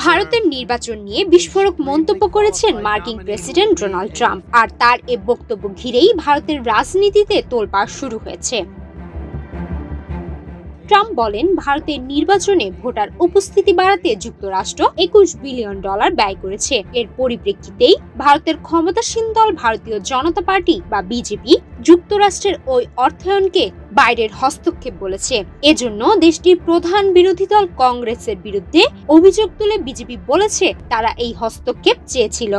ভারতের নির্বাচন নিয়ে বিস্ফোরক মন্তব্য করেছেন মার্কিন প্রেসিডেন্ট ডোনাল্ড ট্রাম্প, আর তার এ বক্তব্য ঘিরেই ভারতের রাজনীতিতে তোলপাড় শুরু হয়েছে। ট্রাম্প বলেন, ভারতের নির্বাচনে ভোটার উপস্থিতি বাড়াতে যুক্তরাষ্ট্র $21 বিলিয়ন ব্যয় করেছে। এর পরিপ্রেক্ষিতেই ভারতের ক্ষমতাসীন দল ভারতীয় জনতা পার্টি বা বিজেপি যুক্তরাষ্ট্রের ওই অর্থায়নকে বাইরের হস্তক্ষেপ বলেছে। এজন্য দেশটির প্রধান বিরোধী দল কংগ্রেসের বিরুদ্ধে অভিযোগ তুলে বিজেপি বলেছে তারা এই হস্তক্ষেপ চেয়েছিল।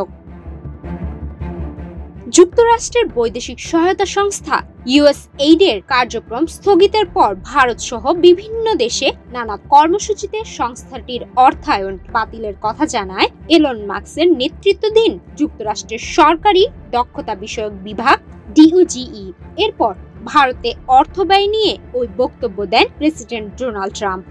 যুক্তরাষ্ট্রের বৈদেশিক সহায়তা সংস্থা USAID এর কার্যক্রম স্থগিতের পর ভারত সহ বিভিন্ন দেশে নানা কর্মসূচিতে সংস্থাটির অর্থায়ন বাতিলের কথা জানায় এলন মাস্কের নেতৃত্বাধীন যুক্তরাষ্ট্রের সরকারি দক্ষতা বিষয়ক বিভাগ DOGE। এরপর ভারতে অর্থ ব্যয় নিয়ে ওই বক্তব্য দেন প্রেসিডেন্ট ডোনাল্ড ট্রাম্প।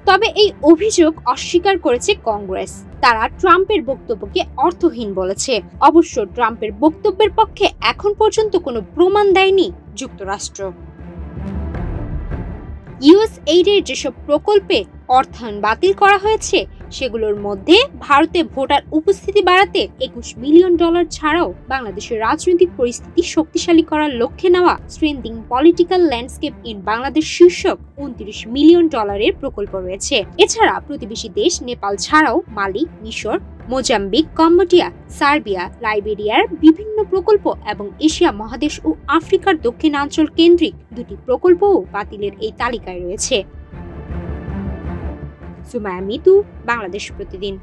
তবে এই অভিযোগ অস্বীকার করেছে কংগ্রেস। তারা ট্রাম্পের বক্তব্যকে অর্থহীন বলেছে। অবশ্য ট্রাম্পের বক্তব্যের পক্ষে এখন পর্যন্ত কোনো প্রমাণ দেয়নি যুক্তরাষ্ট্র। USAID এর যেসব প্রকল্পে অর্থায়ন বাতিল করা হয়েছে সেগুলোর মধ্যে ভারতে ভোটার উপস্থিতি বাড়াতে $21 বিলিয়ন ছাড়াও বাংলাদেশের রাজনৈতিক পরিস্থিতি শক্তিশালী করার লক্ষ্যে নেওয়া strengthening political landscape in Bangladesh শীর্ষক $29 মিলিয়ন প্রকল্প রয়েছে। এছাড়া প্রতিবেশী দেশ নেপাল ছাড়াও মালি, মিশর, মোজাম্বিক, কম্বোডিয়া, সার্বিয়া, লাইবেরিয়ার বিভিন্ন প্রকল্প এবং এশিয়া মহাদেশ ও আফ্রিকার দক্ষিণাঞ্চল কেন্দ্রিক 2টি প্রকল্পও বাতিলের এই তালিকায় রয়েছে। সুমাইয়া মিতু, বাংলাদেশ প্রতিদিন।